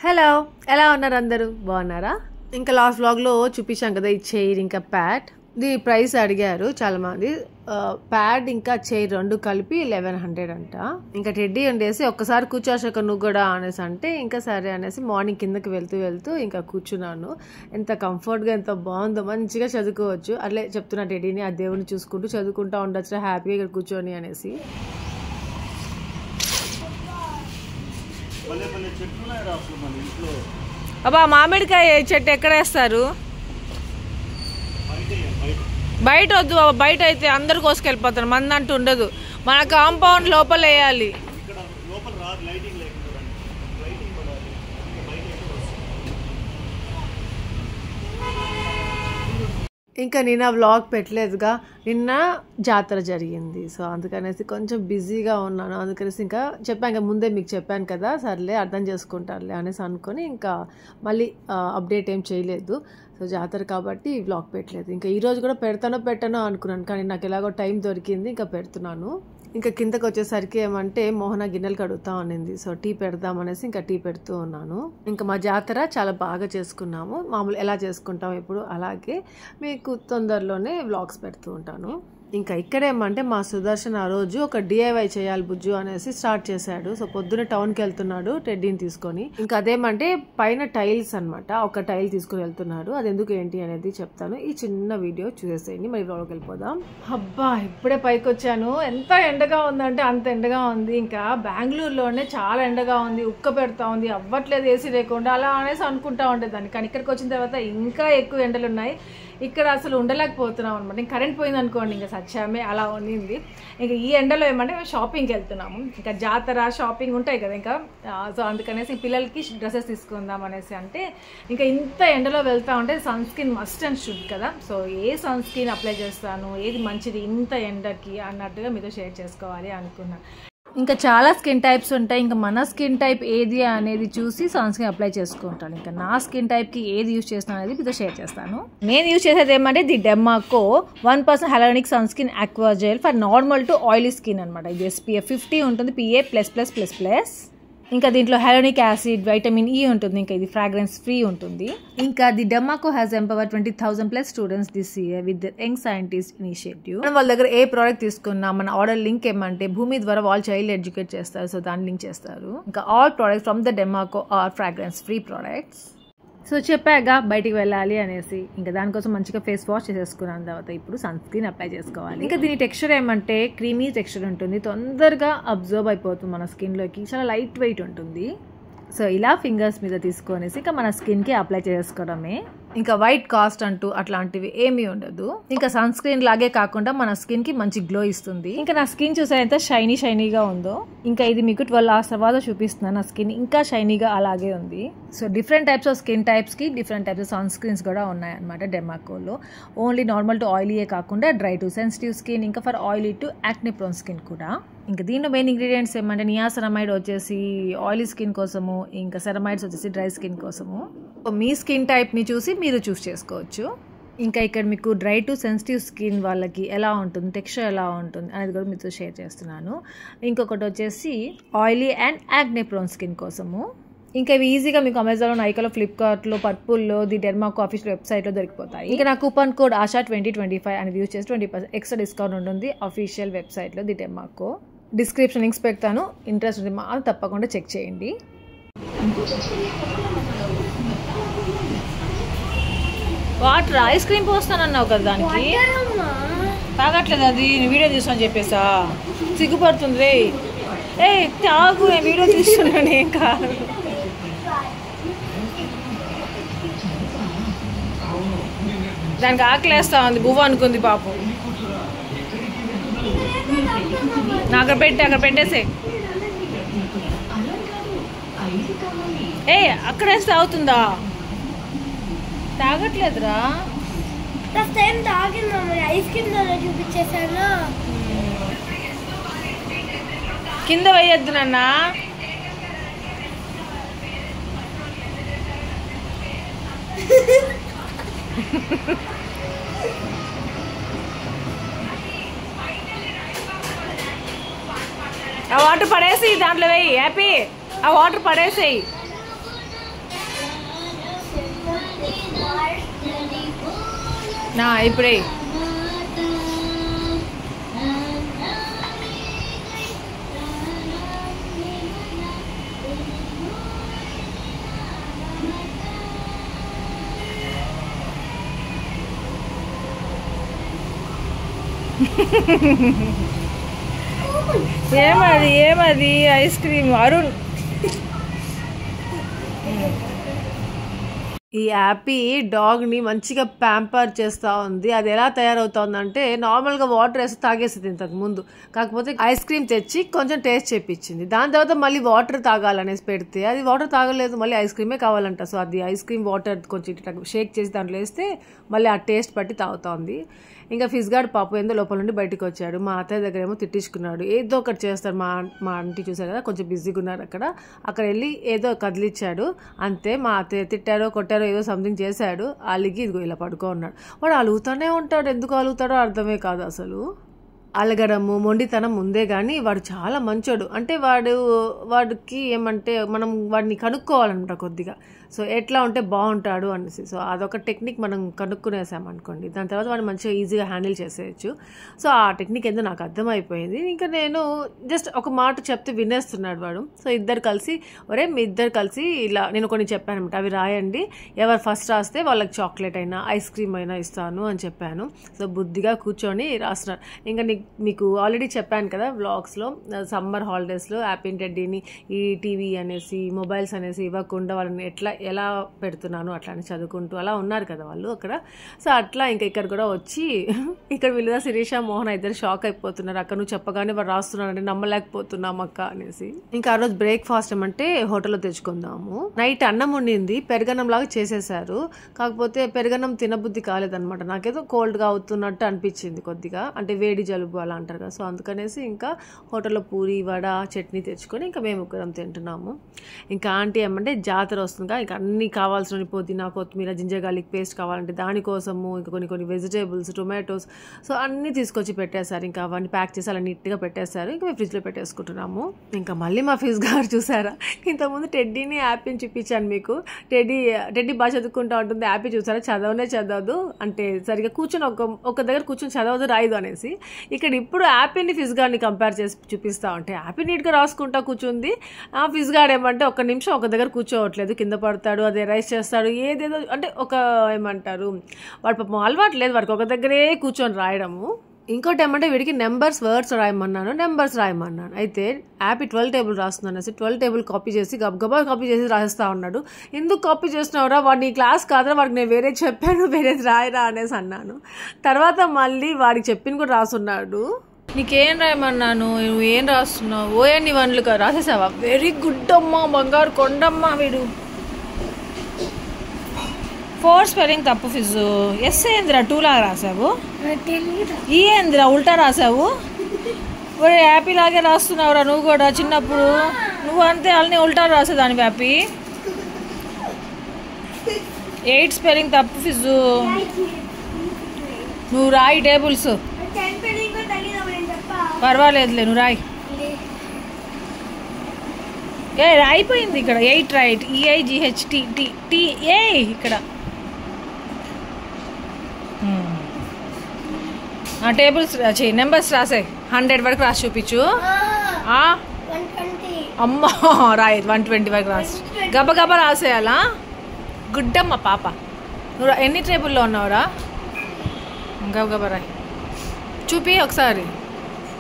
Hello, ఎలా ఉన్నారు అందరూ? బాగున్నారా? ఇంకా లాస్ట్ వ్లాగ్లో చూపించాం కదా ఈ చైర్ ఇంకా ప్యాడ్. ఇది ప్రైస్ అడిగారు చాలా మంది. ప్యాడ్ ఇంకా చైర్ రెండు కలిపి 1100 అంట. ఇంకా టెడ్డీ ఉండేసి ఒక్కసారి కూర్చోశాక నువ్వు కూడా అనేసి అంటే ఇంకా సరే అనేసి మార్నింగ్ కిందకి వెళ్తూ ఇంకా కూర్చున్నాను. ఎంత కంఫర్ట్గా ఎంత బాగుందో, మంచిగా చదువుకోవచ్చు. అట్లే చెప్తున్నా టెడ్డీని, ఆ దేవుని చూసుకుంటూ చదువుకుంటూ ఉండొచ్చు హ్యాపీగా ఇక్కడ కూర్చొని అనేసి. అబ్బా, మామిడికాయ చెట్టు ఎక్కడ వేస్తారు? బయట వద్దు బాబా, బయట అయితే అందరు కోసుకెళ్ళిపోతారు, మంది అంటూ ఉండదు. మన కాంపౌండ్ లోపల వేయాలి. ఇంకా నిన్న వ్లాగ్ పెట్టలేదుగా, నిన్న జాతర జరిగింది. సో అందుకనేసి కొంచెం బిజీగా ఉన్నాను. అందుకనేసి ఇంకా చెప్పాను, ఇంకా ముందే మీకు చెప్పాను కదా, సర్లే అర్థం చేసుకుంటారులే అనేసి అనుకొని ఇంకా మళ్ళీ అప్డేట్ ఏం చేయలేదు. సో జాతర కాబట్టి వ్లాగ్ పెట్టలేదు. ఇంకా ఈరోజు కూడా పెట్టానో అనుకున్నాను, కానీ నాకు ఎలాగో టైం దొరికింది, ఇంకా పెడుతున్నాను. ఇంకా కిందకి వచ్చేసరికి ఏమంటే మోహన గిన్నెలు కడుగుతా ఉన్నింది. సో టీ పెడదాం అనేసి ఇంకా టీ పెడుతూ ఉన్నాను. ఇంకా మా జాతర చాలా బాగా చేసుకున్నాము. మామూలు ఎలా చేసుకుంటాం ఎప్పుడు అలాగే మీకు తొందరలోనే వ్లాగ్స్ పెడుతూ ఉంటాను. ఇంకా ఇక్కడేమంటే మా సుదర్శన్ ఆ రోజు ఒక DIY చేయాలి బుజ్జు అనేసి స్టార్ట్ చేశాడు. సో పొద్దున్న టౌన్కి వెళ్తున్నాడు టెడ్డీని తీసుకొని. ఇంకా అదేమంటే పైన టైల్స్ అనమాట, ఒక టైల్ తీసుకుని వెళ్తున్నాడు. అది ఎందుకు ఏంటి అనేది చెప్తాను. ఈ చిన్న వీడియో చూసేసేయండి, మరి వ్లాగ్కి వెళ్ళిపోదాం. అబ్బా, ఇప్పుడే పైకి వచ్చాను. ఎంత ఎండగా ఉందంటే అంత ఎండగా ఉంది. ఇంకా బెంగళూరులోనే చాలా ఎండగా ఉంది, ఉక్క పెడతా ఉంది, అవ్వట్లేదు ఏసీ లేకుండా అలా అనేసి అనుకుంటా ఉండేదాన్ని. కానీ ఇక్కడికి వచ్చిన తర్వాత ఇంకా ఎక్కువ ఎండలు ఉన్నాయి. ఇక్కడ అసలు ఉండలేకపోతున్నాం అనమాట. ఇంకా కరెంట్ పోయింది అనుకోండి, ఇంకా సత్యామే అలా ఉండింది. ఇంకా ఈ ఎండలో ఏమంటే మేము షాపింగ్కి వెళ్తున్నాము. ఇంకా జాతర షాపింగ్ ఉంటాయి కదా ఇంకా. సో అందుకనేసి పిల్లలకి డ్రెస్సెస్ తీసుకుందాం అనేసి అంటే ఇంకా ఇంత ఎండలో వెళ్తా ఉంటే sunscreen must and should కదా. సో ఏ సన్ స్క్రీన్ అప్లై చేస్తాను, ఏది మంచిది ఇంత ఎండకి అన్నట్టుగా మీతో షేర్ చేసుకోవాలి అనుకున్నాను. ఇంకా చాలా స్కిన్ టైప్స్ ఉంటాయి. ఇంకా మన స్కిన్ టైప్ ఏది అనేది చూసి సన్ స్క్రీన్ అప్లై చేసుకుంటాను. ఇంకా నా స్కిన్ టైప్కి ఏది యూజ్ చేస్తాను అనేది మీతో షేర్ చేస్తాను. నేను యూజ్ చేసేది ఏమంటే the Derma Co 1% hyaluronic sunscreen aqua gel for normal to oily skin అనమాట. ఇది SPF 50 ఉంటుంది, PA++++. ఇంకా దీంట్లో హైలోనిక్ యాసిడ్, వైటమిన్ E ఉంటుంది. ఇంకా ఇది ఫ్రాగ్రెన్స్ ఫ్రీ ఉంటుంది. ఇంకా the Derma Co has empowered 20,000+ students this year with the young scientist initiative. మనం వాళ్ళ దగ్గర ఏ ప్రోడక్ట్ తీసుకున్నా మన ఆర్డర్ లింక్ ఏమంటే భూమి ద్వారా వాళ్ళు చైల్డ్ ఎడ్యుకేట్ చేస్తారు. సో దాన్ని లింక్ చేస్తారు. ఇంకా all products from the Derma Co are fragrance free products. So చెప్పాగా బయటికి వెళ్ళాలి అనేసి ఇంకా దానికోసం మంచిగా ఫేస్ వాష్ చేసేసుకున్నాను. తర్వాత ఇప్పుడు సన్ స్క్రీన్ అప్లై చేసుకోవాలి. ఇంకా దీని టెక్స్చర్ ఏమంటే క్రీమీ టెక్స్చర్ ఉంటుంది, తొందరగా అబ్జర్వ్ అయిపోతుంది మన స్కిన్లోకి, చాలా లైట్ వెయిట్ ఉంటుంది. సో ఇలా ఫింగర్స్ మీద తీసుకొనేసి ఇంకా మన స్కిన్కి అప్లై చేసుకోవడమే. ఇంకా వైట్ కాస్ట్ అంటూ అట్లాంటివి ఏమీ ఉండదు. ఇంకా సన్ స్క్రీన్ లాగే కాకుండా మన స్కిన్ కి మంచి గ్లో ఇస్తుంది. ఇంకా నా స్కిన్ చూసా ఎంత షైనీగా ఉందో. ఇంకా ఇది మీకు 12 hours తర్వాత చూపిస్తున్నాను. నా స్కిన్ ఇంకా షైనీగా అలాగే ఉంది. So different types of skin types కి different types of sun screens కూడా ఉన్నాయన్నమాట డెర్మాకోలో. ఓన్లీ నార్మల్ టు ఆయిలీయే కాకుండా డ్రై టు సెన్సిటివ్ స్కిన్, ఇంకా for oily to acne prone skin కూడా. ఇంకా దీనిలో మెయిన్ ఇంగ్రీడియంట్స్ ఏమంటే నియాసనమైడ్ వచ్చేసి ఆయిలీ స్కిన్ కోసము, ఇంకా సెరమైడ్స్ వచ్చేసి డ్రై స్కిన్ కోసము. మీ స్కిన్ టైప్ని చూసి మీరు చూస్ చేసుకోవచ్చు. ఇంకా ఇక్కడ మీకు డ్రై టు సెన్సిటివ్ స్కిన్ వాళ్ళకి ఎలా ఉంటుంది, టెక్స్చర్ ఎలా ఉంటుంది అనేది కూడా మీతో షేర్ చేస్తున్నాను. ఇంకొకటి వచ్చేసి oily and acne prone skin కోసము. ఇంకా ఇవి ఈజీగా మీకు అమెజాన్లో, నైకాలో, ఫ్లిప్కార్ట్లో, పర్పుల్లో, ది డెర్మాకో ఆఫీషియల్ వెబ్సైట్లో దొరికిపోతాయి. ఇంకా నా కూపన్ కోడ్ ASHA2025 అని యూజ్ చేసి 20% ఎక్స్ట్రా డిస్కౌంట్ ఉంటుంది అఫీషియల్ వెబ్సైట్లో ది డెర్మాకో. డిస్క్రిప్షన్ లింక్స్ పెడతాను, ఇంట్రెస్ట్ ఉంటే మాత్రం తప్పకుండా చెక్ చేయండి. వాటర్ ఐస్ క్రీమ్ పోస్తానన్నావు కదా, దానికి తాగట్లేదు. అది వీడియో తీస్తాను చెప్పేసా, సిగ్గుపడుతుంది రే. ఏ తాగు, నేను వీడియో తీస్తున్నాను, ఏం కాదు. దానికి ఆకలేస్తా ఉంది, బువ్వ అనుకుంది పాపం. అక్కడ పెట్టేసే. ఏ అక్కడ వేస్తే అవుతుందా? తాగట్లేదురా. కింద వేయద్దు నాన్న. ఆ వాటర్ పడేసి దాంట్లో వేయి. హ్యాపీ ఆ వాటర్ పడేసేయి. ఇప్పుడే ఏమది ఐస్ క్రీమ్ అరుణ్. ఈ యాపీ డాగ్ని మంచిగా ప్యాంపర్ చేస్తూ ఉంది. అది ఎలా తయారవుతుందంటే నార్మల్గా వాటర్ వేసి తాగేస్తుంది ఇంతకు ముందు. కాకపోతే ఐస్ క్రీమ్ తెచ్చి కొంచెం టేస్ట్ చేపించింది. దాని తర్వాత మళ్ళీ వాటర్ తాగాలనేసి పెడితే అది వాటర్ తాగలేదు, మళ్ళీ ఐస్ క్రీమే కావాలంట. సో అది ఐస్ క్రీమ్ వాటర్ కొంచెం షేక్ చేసి దాంట్లో వేస్తే మళ్ళీ ఆ టేస్ట్ పట్టి తాగుతోంది. ఇంకా ఫిజ్గాడ్ పాప ఏందో లోపల నుండి బయటకు వచ్చాడు. మా అత్తయ్య దగ్గర ఏమో తిట్టించుకున్నాడు. ఏదో ఒకటి చేస్తాడు. మా ఆంటీ చూసారు కదా, కొంచెం బిజీగా ఉన్నారు అక్కడ వెళ్ళి ఏదో కదిలిచ్చాడు అంతే. మా అత్తయ్య తిట్టారో కొట్టారో ఏదో సంథింగ్ చేశాడు. అలిగి ఇదిగో ఇలా పడుకో ఉన్నాడు. వాడు అలుగుతూనే ఉంటాడు. ఎందుకు అలుగుతాడో అర్థమే కాదు అసలు. అలగడము మొండితనం ఉందే కానీ వాడు చాలా మంచోడు. అంటే వాడికి ఏమంటే మనం వాడిని కనుక్కోవాలన్నమాట కొద్దిగా. సో ఎట్లా ఉంటే బాగుంటాడు అనేసి. సో అదొక టెక్నిక్ మనం కనుక్కునేసామనుకోండి, దాని తర్వాత వాడు మంచిగా ఈజీగా హ్యాండిల్ చేసేయచ్చు. సో ఆ టెక్నిక్ ఏందో నాకు అర్థమైపోయింది. ఇంకా నేను జస్ట్ ఒక మాట చెప్తే వినేస్తున్నాడు వాడు. సో ఇద్దరు కలిసి మీ ఇద్దరు కలిసి ఇలా నేను కొన్ని చెప్పాను అనమాట, అవి రాయండి, ఎవరు ఫస్ట్ రాస్తే వాళ్ళకి చాక్లెట్ అయినా ఐస్ క్రీమ్ అయినా ఇస్తాను అని చెప్పాను. సో బుద్ధిగా కూర్చొని రాస్తున్నారు. ఇంకా మీకు ఆల్రెడీ చెప్పాను కదా వ్లాగ్స్లో, సమ్మర్ హాలిడేస్లో హ్యాపీ టెడ్డీని ఈ టీవీ అనేసి మొబైల్స్ అనేసి ఇవ్వకుండా వాళ్ళని ఎలా పెడుతున్నాను అట్లా అని చదువుకుంటూ అలా ఉన్నారు కదా వాళ్ళు అక్కడ. సో అట్లా ఇంకా ఇక్కడ కూడా వచ్చి ఇక్కడ వీళ్ళ శిరీష మోహన్ ఇద్దరు షాక్ అయిపోతున్నారు. అక్కడ నువ్వు చెప్పగానే వాడు రాస్తున్నారంటే నమ్మలేకపోతున్నాం అక్క అనేసి. ఇంకా ఆ రోజు బ్రేక్ఫాస్ట్ ఏమంటే హోటల్లో తెచ్చుకుందాము. నైట్ అన్నం ఉండింది, పెరుగన్నం లాగా చేసేసారు. కాకపోతే పెరుగన్నం తినబుద్ధి కాలేదనమాట. నాకేదో కోల్డ్గా అవుతున్నట్టు అనిపించింది కొద్దిగా, అంటే వేడి జలుబు అలా అంటారు కదా. సో అందుకనేసి ఇంకా హోటల్లో పూరి వడ చట్నీ తెచ్చుకొని ఇంకా మేము ముగ్గురం తింటున్నాము. ఇంకా ఆంటీ ఏమంటే జాతర వస్తుందిగా, ఇంకా అన్నీ కావాల్సిన పుదీనా కొత్తిమీర జింజర్ గార్లిక్ పేస్ట్ కావాలంటే దానికోసము ఇంకా కొన్ని వెజిటేబుల్స్ టొమాటోస్ సో అన్నీ తీసుకొచ్చి పెట్టేశారు. ఇంకా అవన్నీ ప్యాక్ చేసి అలా నీట్గా పెట్టేశారు. ఇంకా మేము ఫ్రిడ్జ్లో పెట్టేసుకుంటున్నాము. ఇంకా మళ్ళీ మా ఫిజ్ గారు చూసారా, ఇంతకుముందు టెడ్డీని యాపీని చూపించాను మీకు. టెడ్డీ బాగా చదువుకుంటూ ఉంటుంది, యాపీ చూసారా చదవదు అంటే సరిగ్గా కూర్చొని ఒక దగ్గర కూర్చొని చదవదు రాయదు అనేసి. ఇక్కడ ఇప్పుడు యాపీని ఫిజ్ గార్డ్ని కంపేర్ చేసి చూపిస్తా ఉంటే యాపీ నీట్గా రాసుకుంటా కూర్చుంది. ఆ ఫిజ్ గార్డ్ ఏమంటే ఒక్క నిమిషం ఒక దగ్గర కూర్చోవట్లేదు, కింద పడతాడు, అదే రైస్ చేస్తాడు, ఏదేదో అంటే ఒక ఏమంటారు వాడు పాపం అలవాటు లేదు వాడికి ఒక దగ్గరే కూర్చొని రాయడము. ఇంకోటి ఏమంటే వీడికి వర్డ్స్ రాయమన్నాను. అయితే యాపీ 12 టేబుల్ రాస్తున్నాను అనేసి 12 టేబుల్ కాపీ చేసి గబగబా కాపీ చేసి రాసేస్తా ఉన్నాడు. ఎందుకు కాపీ చేసినావురా, వాడు నీ క్లాస్ కాదురా, వాడికి నేను వేరే చెప్పాను, వేరేది రాయరా అనేసి అన్నాను. తర్వాత మళ్ళీ వాడికి చెప్పింది కూడా రాసున్నాడు. నీకేం రాయమన్నాను, నువ్వు ఏం రాస్తున్నావు, ఓఎన్ని వన్లు రాసేసావా, వెరీ గుడ్ అమ్మా, బంగారు కొండమ్మా వీడు. 4 స్పెల్లింగ్ తప్పు ఫిజు. ఎస్ ఏంద్రా 2 లాగా రాసావు, ఈ ఏంద్రా ఉల్టా రాసావు. ఒరే హ్యాపీ లాగే రాస్తున్నావురా నువ్వు కూడా. చిన్నప్పుడు నువ్వు అంతే అన్నీ ఉల్టా రాసేదాన్ని హ్యాపీ. 8 స్పెల్లింగ్ తప్పు ఫిజు. నువ్వు రాయి టేబుల్స్, పర్వాలేదులే నువ్వు రాయి. రాయిపోయింది ఇక్కడ 8 రైట్, EIGHT ఇక్కడ టేబుల్స్ నెంబర్స్ రాసే 100 వరకు రాసి చూపించు. అమ్మా రాయి 120 వరకు రాసి గబగబా రాసేయాలా. గుడ్డమ్మ పాప, నువ్వు ఎన్ని టేబుల్లో ఉన్నావురా, గబగబా రాయి చూపి ఒకసారి,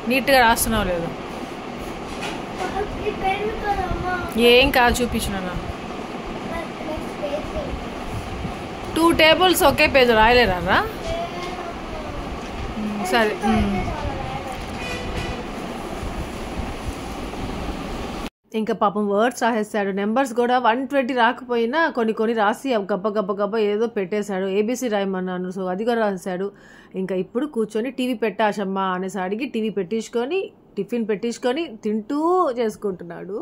నీట్గా రాస్తున్నావు లేదు. ఏం కాదు చూపించిన 2 టేబుల్స్ ఒకే పేజ్ రాయలేరా. సరే ఇంకా పాపం వర్డ్స్ రాసేసాడు. నెంబర్స్ కూడా 120 రాకపోయినా కొన్ని రాసి గబ్బ ఏదో పెట్టేశాడు. ABC రాయమన్నాను, సో అది కూడా రాసేసాడు. ఇంకా ఇప్పుడు కూర్చొని టీవీ పెట్టాశమ్మా అనేసి అడిగి టీవీ పెట్టించుకొని టిఫిన్ పెట్టించుకొని తింటూ చేసుకుంటున్నాడు.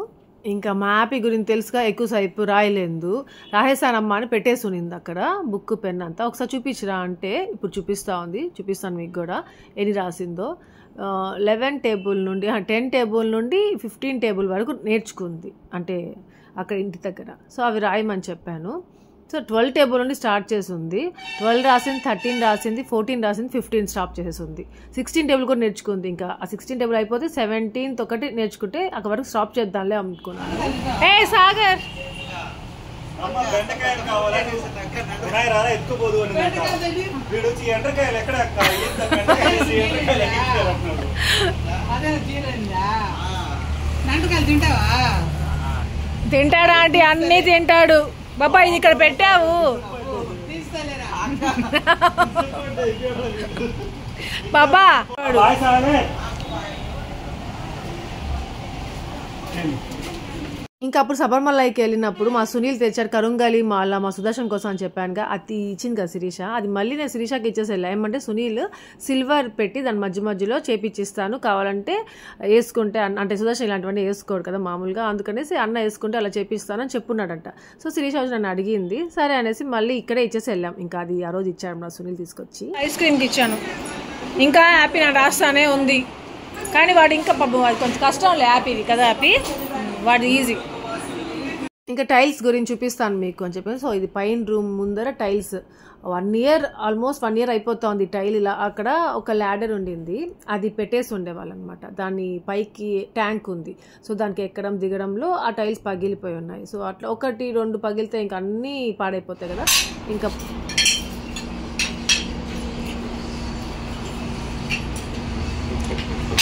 ఇంకా మా యాపీ గురించి తెలుసుగా, ఎక్కువసేపు రాయలేదు, రాసేసానమ్మా అని పెట్టేసునింది అక్కడ బుక్ పెన్ అంతా. ఒకసారి చూపించరా అంటే ఇప్పుడు చూపిస్తాను మీకు కూడా ఎన్ని రాసిందో. 11 టేబుల్ నుండి 10 టేబుల్ నుండి 15 టేబుల్ వరకు నేర్చుకుంది, అంటే అక్కడ ఇంటి దగ్గర. సో అవి రాయమని చెప్పాను. సో 12 టేబుల్ నుండి స్టార్ట్ చేసింది. 12 రాసింది, 13 రాసింది, 14 రాసింది, 15 స్టాప్ చేసేసింది. 16 టేబుల్ కూడా నేర్చుకుంది. ఇంకా ఆ 16 టేబుల్ అయిపోతే 17th ఒకటి నేర్చుకుంటే అక్కడ వరకు స్టాప్ చేద్దాంలే అనుకున్నాను. ఏ సాగర్ తింటాడా ఆంటీ? అన్నీ తింటాడు. బాబా ఇది ఇక్కడ పెట్టావు. బాబా ఇంకా అప్పుడు శబరిమలైకి వెళ్ళినప్పుడు మా సునీల్ తెచ్చారు కరుంగలి మాల మా సుదర్శన్ కోసం అని చెప్పానుగా. అది ఇచ్చింది కదా శిరీష. అది మళ్ళీ నేను శిరీషకి ఇచ్చేసి వెళ్ళా. ఏమంటే సునీల్ సిల్వర్ పెట్టి దాని మధ్యలో చేపిచ్చిస్తాను, కావాలంటే వేసుకుంటే అంటే సుదర్శన్ ఇలాంటివన్నీ వేసుకోడు కదా మామూలుగా, అందుకనేసి అన్న వేసుకుంటే అలా చేపిస్తానని చెప్పున్నాడంట. సో శిరీష వచ్చి నన్ను అడిగింది, సరే అనేసి మళ్ళీ ఇక్కడే ఇచ్చేసి వెళ్ళాం. ఇంకా అది ఆ రోజు ఇచ్చాడు మా సునీల్ తీసుకొచ్చి. ఐస్ క్రీమ్కి ఇచ్చాను. ఇంకా హ్యాపీ నా రాస్తానే ఉంది, కానీ వాడు ఇంకా పాపం అది కొంచెం కష్టంలే. హ్యాపీది కదా, హ్యాపీ వాడు ఈజీ. ఇంకా టైల్స్ గురించి చూపిస్తాను మీకు అని చెప్పి. సో ఇది పైన రూమ్ ముందర టైల్స్ 1 year ఆల్మోస్ట్ 1 year అయిపోతుంది. టైల్ ఇలా అక్కడ ఒక ల్యాడర్ ఉండింది, అది పెట్టేసి ఉండేవాళ్ళు అనమాట. దాని పైకి ట్యాంక్ ఉంది. సో దానికి ఎక్కడం దిగడంలో ఆ టైల్స్ పగిలిపోయి ఉన్నాయి. సో అట్లా 1-2 పగిలితే ఇంకా అన్నీ పాడైపోతాయి కదా. ఇంకా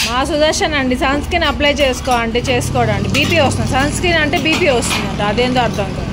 మా సుదర్శన్ అండి సన్ స్క్రీన్ అప్లై చేసుకో అంటే చేసుకోవడండి, బీపీ వస్తుంది. సన్ స్క్రీన్ అంటే బీపీ వస్తుందంట, అదేందో అర్థం కాదు.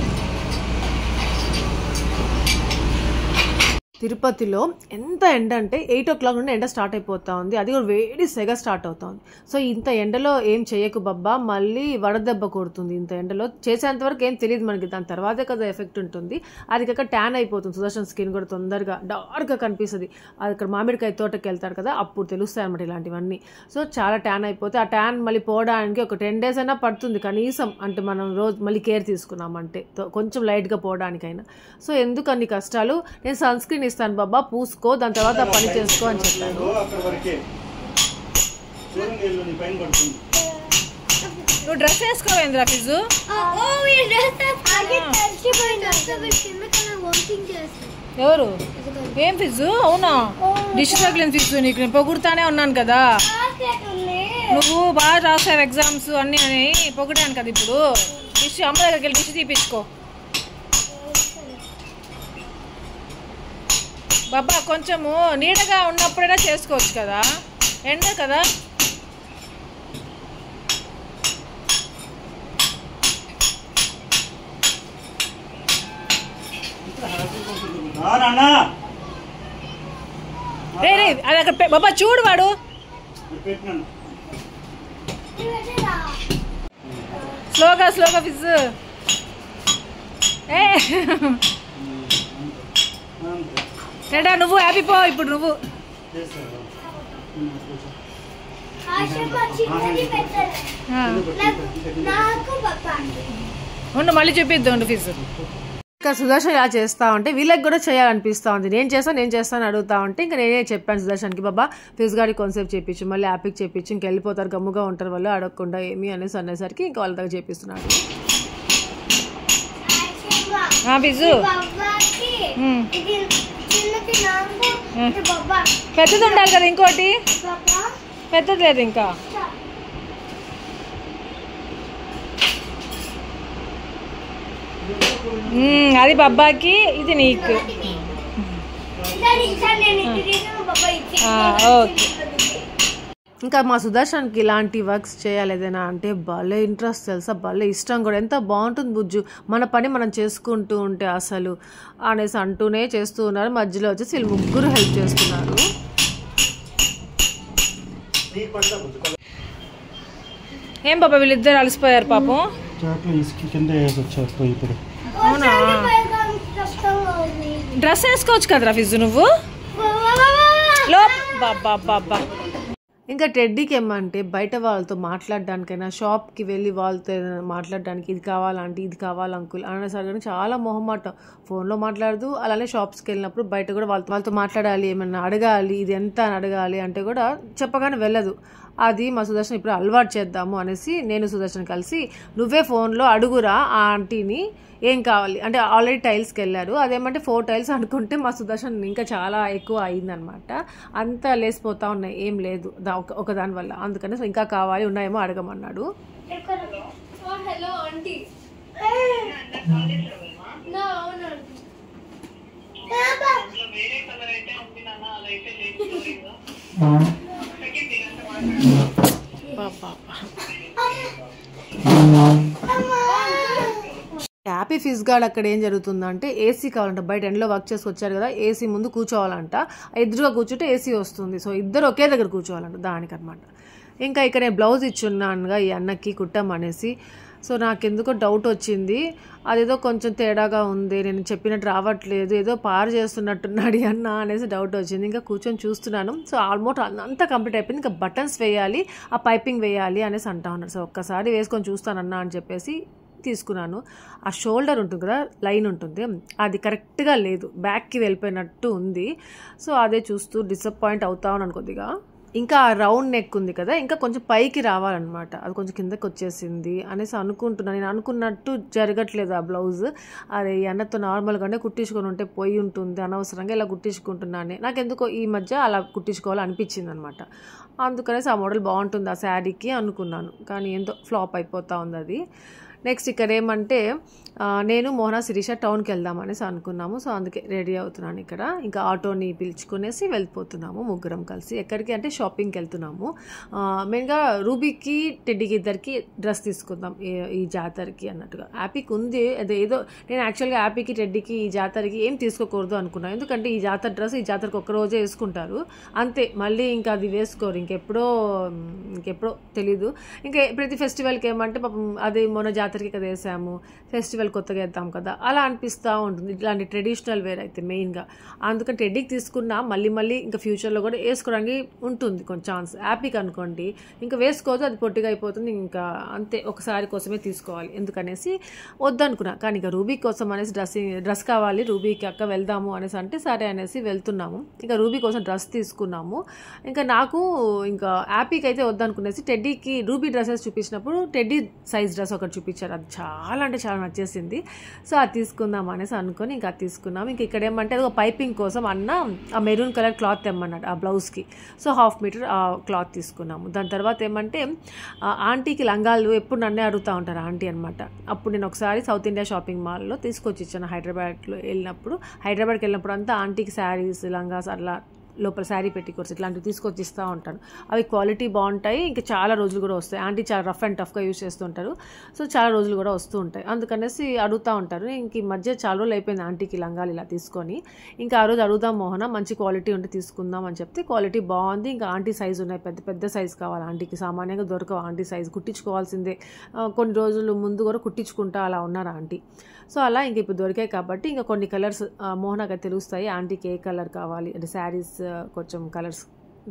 తిరుపతిలో ఎంత ఎండ అంటే 8 o'clock నుండి ఎండ స్టార్ట్ అయిపోతా ఉంది. అది కూడా వేడి సెగ స్టార్ట్ అవుతుంది. సో ఇంత ఎండలో ఏం చేయకు బాబా, మళ్ళీ వడదెబ్బ కొడుతుంది. ఇంత ఎండలో చేసేంత వరకు ఏం తెలియదు మనకి, దాని తర్వాతే కదా ఎఫెక్ట్ ఉంటుంది. అది కాక ట్యాన్ అయిపోతుంది. సుదర్శన్ స్కిన్ కూడా తొందరగా డార్క్గా కనిపిస్తుంది. అది ఇక్కడ మామిడికాయ తోటకి వెళ్తారు కదా, అప్పుడు తెలుస్తాయి అనమాట ఇలాంటివన్నీ. సో చాలా ట్యాన్ అయిపోతే ఆ ట్యాన్ మళ్ళీ పోవడానికి ఒక 10 days అయినా పడుతుంది కనీసం. అంటే మనం రోజు మళ్ళీ కేర్ తీసుకున్నామంటే కొంచెం లైట్గా పోవడానికైనా. సో ఎందుకు అన్ని కష్టాలు, నేను సన్ స్క్రీన్ ఇస్తాను బాబా, పూసుకో, దాని తర్వాత పని చేసుకో అని చెప్పాను. నువ్వు డ్రెస్ వేసుకోవేంద్రా ఫిజు? ఎవరు? ఏం ఫిజు? అవునా, డిష్ తగిలింది ఫిజు నీకు. నేను పొగుడుతానే ఉన్నాను కదా, నువ్వు బాగా రాసావు ఎగ్జామ్స్ అన్నీ అని పొగిడాను కదా. ఇప్పుడు డిష్ అమ్మ దగ్గరికి వెళ్ళి డిష్ తీపించుకో బాబా. కొంచెము నీడగా ఉన్నప్పుడైనా చేసుకోవచ్చు కదా, ఎండ కదా. రే రే అది అక్కడ బాబా చూడు, వాడు స్లోగా ఫిజ్. ఏ రెడా నువ్వు హ్యాపీ పో ఇప్పుడు. నువ్వు ఉండు మళ్ళీ చూపిద్దాం ఉండు ఫిజ్. ఇంకా సుదర్శన్ ఇలా చేస్తా ఉంటే వీళ్ళకి కూడా చేయాలనిపిస్తూ ఉంది. నేను చేస్తాను అడుగుతా ఉంటే ఇంకా నేనే చెప్పాను సుదర్శన్కి, బాబా ఫిజ్ గాడికి కాన్సెప్ట్ చేయించు, మళ్ళీ యాపిక్ చేయించు, ఇంకెళ్ళిపోతారు గమ్ముగా ఉంటారు వాళ్ళు అడగకుండా ఏమి అనేసరికి ఇంకా వాళ్ళ దగ్గర చేపిస్తున్నాడు. ఫిజు పెద్దది ఉండాలి కదా, ఇంకోటి పెద్దది లేదు ఇంకా. అది బాబాకి, ఇది నీకు. ఓకే. ఇంకా మా సుదర్శన్కి ఇలాంటి వర్క్స్ చేయాలి ఏదైనా అంటే భలే ఇంట్రెస్ట్ తెలుసా, భలే ఇష్టం కూడా. ఎంత బాగుంటుంది బుజ్జు, మన పని మనం చేసుకుంటూ ఉంటే అసలు అనేసి అంటూనే చేస్తూ ఉన్నారు. మధ్యలో వచ్చేసి వీళ్ళు ముగ్గురు హెల్ప్ చేస్తున్నారు. ఏం బాబా వీళ్ళిద్దరు అలసిపోయారు పాపం. అవునా, డ్రెస్ వేసుకోవచ్చు కదరా ఫిజు నువ్వు. బాబా ఇంకా టెడ్డీకి ఏమంటే బయట వాళ్ళతో మాట్లాడడానికైనా షాప్కి వెళ్ళి వాళ్ళతో మాట్లాడడానికి ఇది కావాలంటే ఇది కావాలి అంకుల్ అనేసరికి చాలా మొహమాటం. ఫోన్లో మాట్లాడదు, అలానే షాప్స్కి వెళ్ళినప్పుడు బయట కూడా వాళ్ళతో మాట్లాడాలి, ఏమన్నా అడగాలి, ఇది ఎంత అని అడగాలి అంటే కూడా చెప్పగానే వెళ్ళదు. అది మా సుదర్శన్ ఇప్పుడు అలవాటు చేద్దాము అనేసి నేను సుదర్శన్ కలిసి నువ్వే ఫోన్లో అడుగురా ఆ ఆంటీని ఏం కావాలి అంటే ఆల్రెడీ టైల్స్కి వెళ్ళారు, అదేమంటే 4 టైల్స్ అనుకుంటే మా సుదర్శన్ ఇంకా చాలా ఎక్కువ అయిందనమాట. అంతా లేసిపోతా ఉన్నాయి, ఏం లేదు ఒక దాని వల్ల. అందుకని ఇంకా కావాలి ఉన్నాయేమో అడగమన్నాడు. Hello aunty. Happy fizz guard అక్కడ ఏం జరుగుతుందంటే ఏసీ కావాలంట. బయట ఎండలో వర్క్ చేసి వచ్చారు కదా, ఏసీ ముందు కూర్చోవాలంట. ఎదురుగా కూర్చుంటే ఏసీ వస్తుంది. సో ఇద్దరు ఒకే దగ్గర కూర్చోవాలంట దానికనమాట. ఇంకా ఇక్కడ నేను బ్లౌజ్ ఇచ్చున్నానుగా ఈ అన్నకి కుట్టమనేసి. సో నాకెందుకో డౌట్ వచ్చింది, అదేదో కొంచెం తేడాగా ఉంది, నేను చెప్పినట్టు రావట్లేదు, ఏదో పారు చేస్తున్నట్టున్నాడు అన్న అనేసి డౌట్ వచ్చింది. ఇంకా కూర్చొని చూస్తున్నాను. సో ఆల్మోస్ట్ అంతా కంప్లీట్ అయిపోయింది. ఇంకా బటన్స్ వేయాలి, ఆ పైపింగ్ వేయాలి అనేసి అంటా ఉన్నారు. సో ఒక్కసారి వేసుకొని చూస్తానన్నా అని చెప్పేసి తీసుకున్నాను. ఆ షోల్డర్ ఉంటుంది కదా, లైన్ ఉంటుంది, అది కరెక్ట్గా లేదు, బ్యాక్కి వెళ్ళిపోయినట్టు ఉంది. సో అదే చూస్తూ డిసప్పాయింట్ అవుతా ఉన్నాను కొద్దిగా. ఇంకా ఆ రౌండ్ నెక్ ఉంది కదా, ఇంకా కొంచెం పైకి రావాలన్నమాట, అది కొంచెం కిందకి వచ్చేసింది అనేసి అనుకుంటున్నాను. నేను అనుకున్నట్టు జరగట్లేదు ఆ బ్లౌజ్. అదే అన్నతో నార్మల్గానే కుట్టించుకొని ఉంటే పోయి ఉంటుంది, అనవసరంగా ఇలా కుట్టించుకుంటున్నాను. నాకు ఎందుకో ఈ మధ్య అలా కుట్టించుకోవాలనిపించింది అనమాట. అందుకనేసి ఆ మోడల్ బాగుంటుంది ఆ శారీకి అనుకున్నాను, కానీ ఎంతో ఫ్లాప్ అయిపోతూ ఉంది అది. నెక్స్ట్ ఇక్కడ ఏమంటే నేను మోహన శిరీష టౌన్కి వెళ్దామనేసి అనుకున్నాము. సో అందుకే రెడీ అవుతున్నాను ఇక్కడ. ఇంకా ఆటోని పిలుచుకునేసి వెళ్ళిపోతున్నాము ముగ్గురం కలిసి. ఎక్కడికి అంటే షాపింగ్కి వెళ్తున్నాము. మెయిన్గా రూబీకి టెడ్డీకి ఇద్దరికి డ్రెస్ తీసుకుందాం ఈ జాతరకి అన్నట్టుగా. హ్యాపీకి ఉంది అదే ఏదో, నేను యాక్చువల్గా హ్యాపీకి టెడ్డీకి ఈ జాతరకి ఏం తీసుకోకూడదు అనుకున్నాను. ఎందుకంటే ఈ జాతర డ్రెస్ ఈ జాతరకి ఒక్కరోజే వేసుకుంటారు అంతే, మళ్ళీ ఇంకా అది వేసుకోరు, ఇంకెప్పుడో తెలీదు. ఇంకా ప్రతి ఫెస్టివల్కి ఏమంటే పాపం అది మొన్న జాతరకి కదా వేసాము, ఫెస్టివల్ కొత్తగా వేద్దాం కదా, అలా అనిపిస్తూ ఉంటుంది ఇట్లాంటి ట్రెడిషనల్ వేర్ అయితే మెయిన్గా. అందుకని టెడ్డీకి తీసుకున్నా మళ్ళీ ఇంకా ఫ్యూచర్లో కూడా వేసుకోవడానికి ఉంటుంది కొంచెం ఛాన్స్. హ్యాపీకి అనుకోండి ఇంకా వేసుకోవద్దు, అది పొట్టిగా అయిపోతుంది, ఇంకా అంతే ఒకసారి కోసమే తీసుకోవాలి ఎందుకనేసి వద్దనుకున్నా. కానీ ఇంకా రూబీ కోసం అనేసి డ్రెస్ కావాలి రూబీకి అక్క వెళ్దాము అనేసి అంటే సరే అనేసి వెళ్తున్నాము. ఇంకా రూబీ కోసం డ్రెస్ తీసుకున్నాము. ఇంకా నాకు ఇంకా హ్యాపీకి అయితే వద్దనుకునేసి టెడ్డీకి రూబీ డ్రెస్సెస్ చూపించినప్పుడు టెడ్డీ సైజ్ డ్రెస్ ఒకటి చూపించారు, అది చాలా అంటే చాలా నచ్చేసింది. సో అది తీసుకుందాం అనేసి అనుకొని ఇంకా తీసుకున్నాం. ఇంక ఇక్కడ ఏమంటే అది ఒక పైపింగ్ కోసం అన్న ఆ మెరూన్ కలర్ క్లాత్ తెమ్మన్నాడు ఆ బ్లౌజ్కి. సో 1/2 మీటర్ ఆ క్లాత్ తీసుకున్నాము. దాని తర్వాత ఏమంటే ఆంటీకి లంగాలు ఎప్పుడు నన్నే అడుగుతూ ఉంటారు ఆంటీ అనమాట. అప్పుడు నేను ఒకసారి సౌత్ ఇండియా షాపింగ్ మాల్లో తీసుకొచ్చి ఇచ్చాను హైదరాబాద్కి వెళ్ళినప్పుడు అంతా ఆంటీకి శారీస్ లంగాస్ అట్లా లోపల శారీ పెట్టికోర్స్ ఇట్లాంటివి తీసుకొచ్చి ఇస్తూ ఉంటాను. అవి క్వాలిటీ బాగుంటాయి, ఇంకా చాలా రోజులు కూడా వస్తాయి. ఆంటీ చాలా రఫ్ అండ్ టఫ్గా యూజ్ చేస్తూ ఉంటారు, సో చాలా రోజులు కూడా వస్తూ ఉంటాయి. అందుకనేసి అడుగుతూ ఉంటారు. ఇంక ఈ మధ్య చాలా రోజులు అయిపోయింది ఆంటీకి లంగాలు ఇలా తీసుకొని. ఇంకా ఆ రోజు అడుగుదాం మోహన మంచి క్వాలిటీ ఉంటే తీసుకుందాం అని చెప్తే క్వాలిటీ బాగుంది. ఇంకా ఆంటీ సైజు ఉన్నాయి, పెద్ద సైజు కావాలి ఆంటీకి, సామాన్యంగా దొరకవు ఆంటీ సైజు, కుట్టించుకోవాల్సిందే. కొన్ని రోజులు ముందు కూడా కుట్టించుకుంటా అలా ఉన్నారు ఆంటీ. సో అలా ఇంక ఇప్పుడు దొరికాయి కాబట్టి ఇంకా కొన్ని కలర్స్ మోహనగా తెలుస్తాయి ఆంటీకి ఏ కలర్ కావాలి అంటే శారీస్ కొంచెం కలర్స్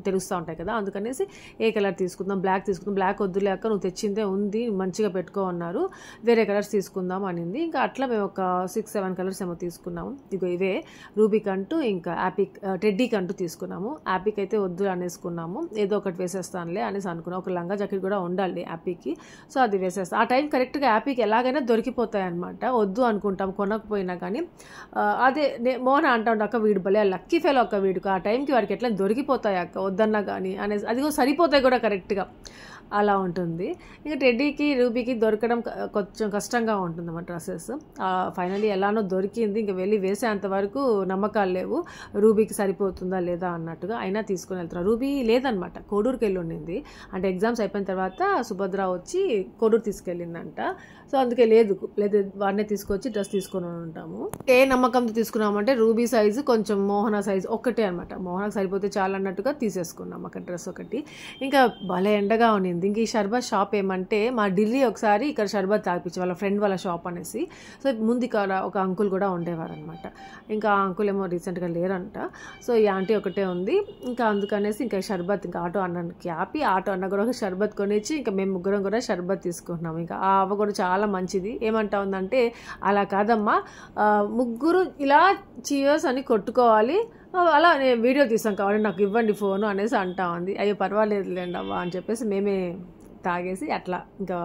తెలుస్తూ ఉంటాయి కదా, అందుకనేసి ఏ కలర్ తీసుకుందాం, బ్లాక్ తీసుకుందాం, బ్లాక్ వద్దులేక నువ్వు తెచ్చిందే ఉంది మంచిగా పెట్టుకో అన్నారు, వేరే కలర్స్ తీసుకుందాం అనింది. ఇంకా అట్లా మేము ఒక 6-7 కలర్స్ ఏమో తీసుకున్నాము. ఇవే రూబీకి అంటూ ఇంకా టెడ్డీకి అంటూ తీసుకున్నాము. హ్యాపీకి అయితే వద్దు అనేసుకున్నాము, ఏదో ఒకటి వేసేస్తానులే అనేసి అనుకున్నాం. ఒక లంగా జాకెట్ కూడా ఉండాలి హ్యాపీకి, సో అది వేసేస్తాం. ఆ టైం కరెక్ట్గా హ్యాపీకి ఎలాగైనా దొరికిపోతాయి అనమాట, వద్దు అనుకుంటాం కొనకపోయినా కానీ. అదే మోహన అంటా ఉండే అక్క వీడు భలే లక్కీ ఫెలో అక్క, వీడికి ఆ టైంకి వాడికి ఎట్లా దొరికిపోతాయి అక్క వద్దన్నా కానీ అనేసి, అది కూడా సరిపోతాయి కూడా కరెక్ట్గా అలా ఉంటుంది. ఇంకా టెడ్డీకి రూబీకి దొరకడం కొంచెం కష్టంగా ఉంటుంది అన్నమాట డ్రెస్సెస్. ఫైనలీ ఎలానో దొరికింది, ఇంకా వెళ్ళి వేసేంత వరకు నమ్మకాలు లేవు రూబీకి సరిపోతుందా లేదా అన్నట్టుగా. అయినా తీసుకొని వెళ్తున్నారు. రూబీ లేదనమాట, కోడూరుకి వెళ్ళి ఉండింది, అంటే ఎగ్జామ్స్ అయిపోయిన తర్వాత సుభద్ర వచ్చి కోడూరు తీసుకెళ్ళిందంట. సో అందుకే లేదు వాడినే తీసుకొచ్చి డ్రెస్ తీసుకొని ఉంటాము. ఏ నమ్మకంతో తీసుకున్నామంటే రూబీ సైజు కొంచెం మోహన సైజు ఒక్కటే అనమాట, మోహనకు సరిపోతే చాలా అన్నట్టుగా తీసేసుకున్నాం అక్కడ డ్రెస్ ఒకటి. ఇంకా భలే ఎండగా ఉన్నింది. ఇంక ఈ షర్బత్ షాప్ ఏమంటే మా ఢిల్లీ ఒకసారి ఇక్కడ షర్బత్ తాగిపించి వాళ్ళ ఫ్రెండ్ వాళ్ళ షాప్ అనేసి. సో ముందు ఇక్కడ ఒక అంకుల్ కూడా ఉండేవారు అనమాట. ఇంకా ఆ అంకుల్ ఏమో రీసెంట్గా లేరంట. సో ఈ ఆంటీ ఒకటే ఉంది. ఇంకా అందుకనేసి ఇంకా షర్బత్ ఇంకా ఆటో అన్నకి ఆపి ఆటో అన్న కూడా ఒక షర్బత్ కొనిచ్చి ఇంకా మేము ముగ్గురం కూడా షర్బత్ తీసుకుంటున్నాము. ఇంకా ఆ అవ్వ కూడా చాలా మంచిది. ఏమంటా ఉందంటే అలా కాదమ్మా, ముగ్గురు ఇలా చీయర్స్ అని కొట్టుకోవాలి, అలా నేను వీడియో తీసాం కాబట్టి నాకు ఇవ్వండి ఫోను అనేసి అంటా ఉంది. అయ్యో పర్వాలేదులేండి అవ్వ అని చెప్పేసి మేమే తాగేసి అట్లా ఇంకా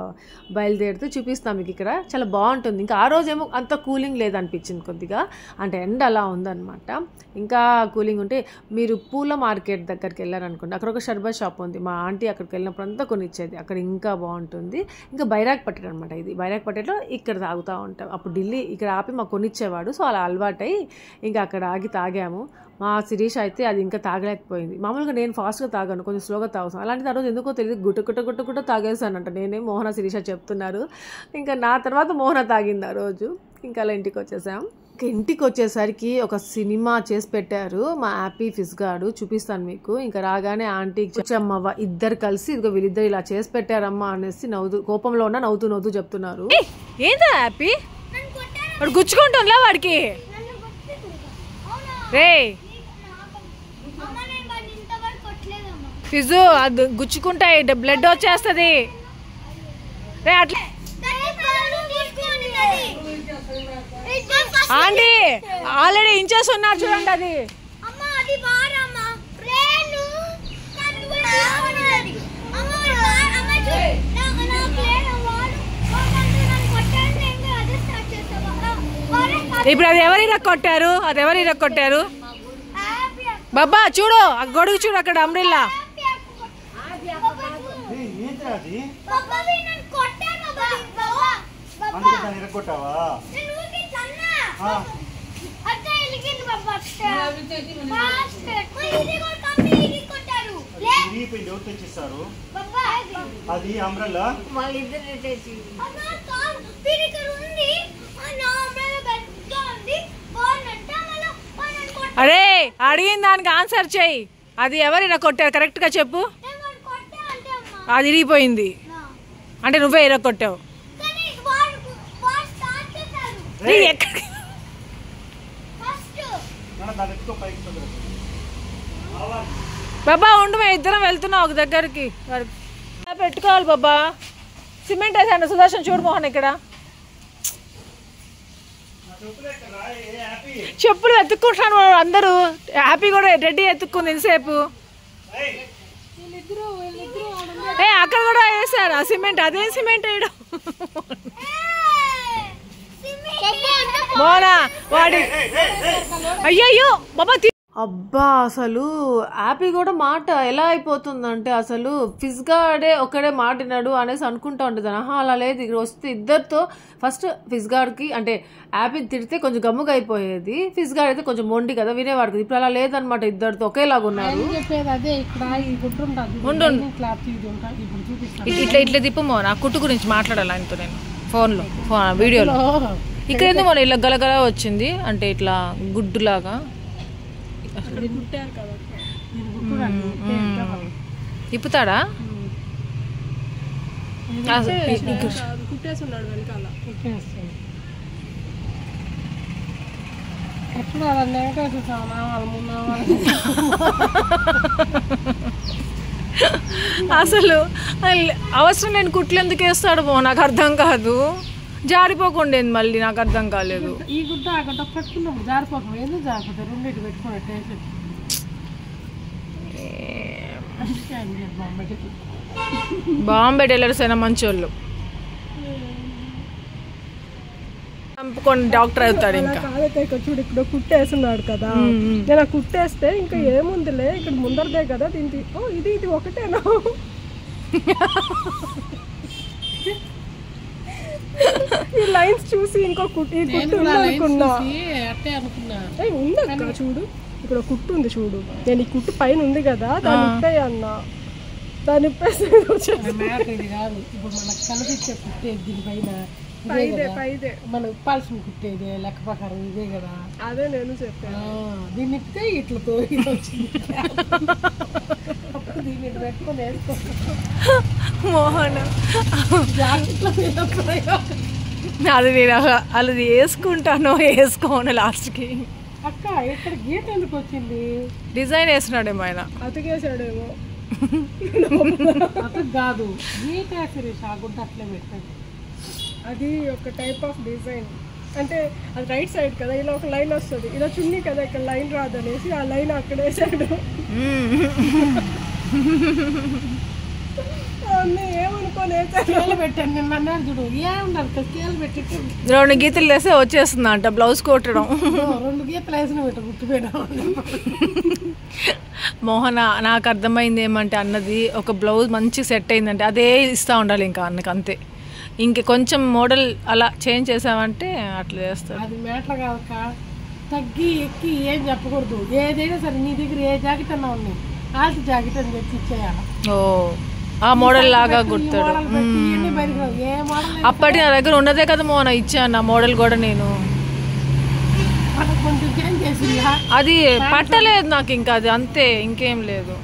బయలుదేరితే చూపిస్తాం మీకు. ఇక్కడ చాలా బాగుంటుంది. ఇంకా ఆ రోజేమో అంత కూలింగ్ లేదనిపించింది కొద్దిగా, అంటే ఎండ అలా ఉందన్నమాట. ఇంకా కూలింగ్ ఉంటే మీరు పూల మార్కెట్ దగ్గరికి వెళ్ళారనుకోండి, అక్కడ ఒక షర్బత్ షాప్ ఉంది. మా ఆంటీ అక్కడికి వెళ్ళినప్పుడు అంతా కొనిచ్చేది, అక్కడ ఇంకా బాగుంటుంది. ఇంకా బైరాక్ పట్టెట్ అనమాట ఇది. బైరాక్ పట్టెట్లో ఇక్కడ తాగుతూ ఉంటాం. అప్పుడు ఢిల్లీ ఇక్కడ ఆపి మాకు కొనిచ్చేవాడు. సో అలా అలవాటై ఇంకా అక్కడ ఆగి తాగాము. మా శిరీష్ అయితే అది ఇంకా తాగలేకపోయింది. మామూలుగా నేను ఫాస్ట్గా తాగాను, కొంచెం స్లోగా తాగుతాను. అలాంటిది ఆ రోజు ఎందుకో తెలియదు గుట్ట తాగేసానంట. నేనే మోహన శిరీష చెప్తున్నారు. ఇంకా నా తర్వాత మోహన తాగింది ఆ రోజు. ఇంకా అలా ఇంటికి వచ్చేసాం. ఇంకా ఇంటికి వచ్చేసరికి ఒక సినిమా చేసి పెట్టారు మా హ్యాపీ ఫిజ్ గాడు, చూపిస్తాను మీకు. ఇంకా రాగానే ఆంటీకి వచ్చమ్మవ్వ ఇద్దరు కలిసి ఇదిగో వీళ్ళిద్దరు ఇలా చేసి పెట్టారమ్మా అనేసి కోపంలో ఉన్న నవ్వుతూ చెప్తున్నారు. ఏందా హ్యాపీ వాడు గుచ్చుకుంటుందా వాడికి? రే ఫిజు అది గుచ్చుకుంటాయి, బ్లడ్ వచ్చేస్తుంది రే. అట్లా ఆంటీ ఆల్రెడీ ఇంచెస్ ఉన్నారు చూడండి. అది ఇప్పుడు అది ఎవరు ఇరక్కొట్టారు? అది ఎవరు ఇరక్కొట్టారు? బాబా చూడు ఆ గొడుగు చూడు అక్కడ అంబ్రెల్లా. అది అంబ్రెల్లా అరే అడిగిన దానికి ఆన్సర్ చెయ్యి. అది ఎవరు ఇలా కొట్టారు కరెక్ట్గా చెప్పు. అది ఇరిగిపోయింది అంటే నువ్వే ఇరగొట్టావు. బాబా ఉండు, మేము ఇద్దరం వెళ్తున్నాం ఒక దగ్గరికి. పెట్టుకోవాలి బాబా. సిమెంట్ వేసాను సుదర్శన్ చూడు మోహన్ ఇక్కడ. చెప్పులు ఎత్తుకుంటున్నాను అందరూ. హ్యాపీ కూడా రెడ్డి ఎత్తుక్కుంది ఇంతసేపు. అక్కడ కూడా వేసారు ఆ సిమెంట్. అదేం సిమెంట్ వేయడం మోనా వాడి. అయ్యయ్యో బాబా. అబ్బా అసలు హ్యాపీ కూడా మాట ఎలా అయిపోతుందంటే అసలు ఫిజ్గాడే ఒకడే మాటినాడు అనేసి అనుకుంటా ఉంటుంది. అలా లేదు, ఇక్కడ వస్తే ఇద్దరితో ఫస్ట్ ఫిజ్గాడ్కి అంటే హ్యాపీ తిడితే కొంచెం గమ్ముగా అయిపోయేది. ఫిజ్గాడ్ అయితే కొంచెం మొండి కదా వినేవాడు కదా. ఇప్పుడు అలా లేదనమాట, ఇద్దరితో ఒకేలాగా ఉన్నారు. ఇట్లా తిప్పమో నా కుట్టు గురించి మాట్లాడాలి ఆయనతో నేను ఫోన్లో వీడియోలో. ఇక్కడ ఎందుకు మన ఇలా గలగల వచ్చింది అంటే ఇట్లా గుడ్డులాగా ఇప్పుతాడా? అసలు అవసరం లేని కుట్లు ఎందుకు వేస్తాడు నాకు అర్థం కాదు. జారిపోకుండేది మళ్ళీ నాకు అర్థం కాలేదు. ఈ గుడ్డ ఆ గుడ్డ పెట్టుకున్నప్పుడు జారిపోకుండా ఎందుకు జారిపోతాయి? రెండింటి పెట్టుకున్నట్టు బాంబే టైలర్స్ అయినా మంచోళ్ళు. చంపుకొని డాక్టర్ అవుతాడు. ఇంకా చూడు ఇక్కడ కుట్టేస్తున్నాడు కదా, నేను ఆ కుట్టేస్తే ఇంకా ఏముందిలే ఇక్కడ ముందరదే కదా దీనికి. ఇది ఒకటేనా? ఈ లైన్స్ చూసి ఇంకో కుట్టు అనుకున్నా. ఉందక్క చూడు ఇక్కడ కుట్టు ఉంది చూడు. నేను ఈ కుట్టు పైన ఉంది కదా దాన్ని ఇప్పే అన్నా. దాన్ని ఇప్పేసి ఇప్పుడు మనకు కనిపించే కుట్టేది దీనిపైన మనం ఇప్పాల్సిన కుట్టేది లెక్క ప్రకారం ఇదే కదా. అదే నేను చెప్పాను. దీన్ని ఇప్పితే ఇట్లా తోగి వచ్చింది. అప్పుడు దీన్ని పెట్టుకొని వేసుకో మోహన్. అది నేను అది వేసుకుంటానో వేసుకోను లాస్ట్కి. అక్క ఇక్కడ గీత ఎందుకు వచ్చింది? డిజైన్ వేసినాడేమో ఆయన. అతకేసాడేమో. అతకు కాదు గీత వేసి ఆ గుడ్డ అట్లే పెట్టండి. అది ఒక టైప్ ఆఫ్ డిజైన్. అంటే అది రైట్ సైడ్ కదా, ఇలా ఒక లైన్ వస్తుంది, ఇలా చున్నీ కదా ఇక్కడ లైన్ రాదనేసి ఆ లైన్ అక్కడ వేసాడు. ఏమనుకోని స్కేల్ పెట్టాను నిన్న అన్నాడు చూడు, ఏమన్నారు స్కేల్ పెట్టి 2 గీతలు వేస్తే వచ్చేస్తుంది అంట బ్లౌజ్ కొట్టడం. 2 గీతలు వేసిన గుర్తుపోయినా. మోహన నాకు అర్థమైంది ఏమంటే అన్నది ఒక బ్లౌజ్ మంచి సెట్ అయిందంటే అదే ఇస్తూ ఉండాలి ఇంకా అన్నకి, అంతే. ఇంక కొంచెం మోడల్ అలా చేంజ్ చేసామంటే అట్లా చేస్తారు. అది మ్యాటర్ కాక తగ్గి ఎక్కి ఏం చెప్పకూడదు. ఏదైనా సరే నీ దగ్గర ఏ జాకెట్ అన్నా ఉన్నాయి, ఆల్ట్ జాకెట్ అని తెచ్చి ఇచ్చేయాలి. ఓ ఆ మోడల్ లాగా గుర్తాడు. అప్పటి నా దగ్గర ఉన్నదే కదా మోహన ఇచ్చాను ఆ మోడల్ కూడా. నేను అది పట్టలేదు నాకు, ఇంకా అది అంతే, ఇంకేం లేదు.